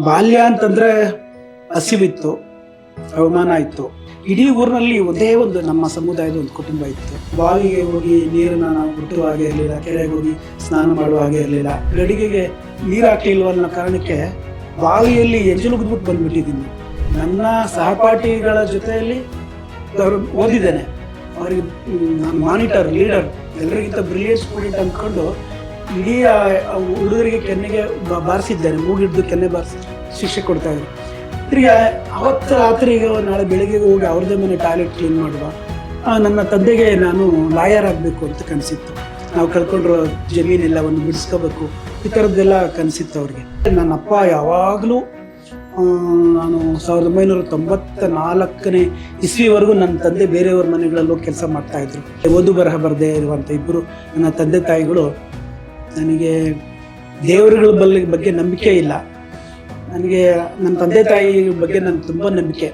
ಬಾಲ್ಯ ಅಂತಂದ್ರೆ ಹಸಿವಿತ್ತು, ಅವಮಾನ ಇತ್ತು. ಇಡೀ ಊರಿನಲ್ಲಿ ಒಂದೇ ಒಂದು ನಮ್ಮ ಸಮುದಾಯದ ಒಂದು ಕುಟುಂಬ ಇತ್ತು. ಬಾವಿಗೆ ಹೋಗಿ ನೀರನ್ನ ನಾವು ಬಿಟ್ಟು ಹಾಗೆ ಇರಲಿಲ್ಲ, ಕೆರೆಗೆ ಹೋಗಿ ಸ್ನಾನ ಮಾಡುವ ಹಾಗೆ ಇರಲಿಲ್ಲ. ಗಡಿಗೆಗೆ ನೀರು ಹಾಕ್ಲಿಲ್ವ ಅನ್ನೋ ಕಾರಣಕ್ಕೆ ಬಾವಿಯಲ್ಲಿ ಎಂಜಲುಗಿದ್ಬಿಟ್ಟು ಬಂದ್ಬಿಟ್ಟಿದ್ದೀನಿ. ನನ್ನ ಸಹಪಾಠಿಗಳ ಜೊತೆಯಲ್ಲಿ ಓದಿದ್ದೇನೆ. ಅವರಿಗೆ ನಾನು ಮಾನಿಟರ್, ಲೀಡರ್, ಎಲ್ಲರಿಗಿಂತ ಬ್ರಿಲಿಯಂಟ್ ಸ್ಟೂಡೆಂಟ್ ಅಂದ್ಕೊಂಡು ಇಡೀ ಹುಡುಗರಿಗೆ ಕೆನ್ನೆಗೆ ಬಾರಿಸಿದ್ದೇನೆ. ಮೂಗಿಡ್ದು ಕೆನ್ನೆ ಬಾರಿಸಿ ಶಿಕ್ಷೆ ಕೊಡ್ತಾ ಇದ್ರು. ತಿರ್ಗಿ ಅವತ್ತು ರಾತ್ರಿಗೆ ನಾಳೆ ಬೆಳಿಗ್ಗೆ ಹೋಗಿ ಅವ್ರದ್ದೇ ಮನೆ ಟಾಯ್ಲೆಟ್ ಕ್ಲೀನ್ ಮಾಡುವ. ನನ್ನ ತಂದೆಗೆ ನಾನು ಲಾಯರ್ ಆಗಬೇಕು ಅಂತ ಕನಸಿತ್ತು. ನಾವು ಕಳ್ಕೊಂಡಿರೋ ಜಮೀನೆಲ್ಲವನ್ನು ಬಿಡಿಸ್ಕೋಬೇಕು, ಈ ಥರದ್ದೆಲ್ಲ ಕನಸಿತ್ತು ಅವ್ರಿಗೆ. ನನ್ನ ಅಪ್ಪ ಯಾವಾಗಲೂ ನಾನು 1994ನೇ ಇಸ್ವಿವರೆಗೂ ನನ್ನ ತಂದೆ ಬೇರೆಯವ್ರ ಮನೆಗಳಲ್ಲೂ ಕೆಲಸ ಮಾಡ್ತಾಯಿದ್ರು. ಓದು ಬರಹ ಬರದೇ ಇರುವಂಥ ಇಬ್ಬರು ನನ್ನ ತಂದೆ ತಾಯಿಗಳು. ನನಗೆ ದೇವರುಗಳ ಬಗ್ಗೆ ನಂಬಿಕೆ ಇಲ್ಲ. ನನಗೆ ನನ್ನ ತಂದೆ ತಾಯಿ ಬಗ್ಗೆ ನನಗೆ ತುಂಬ ನಂಬಿಕೆ.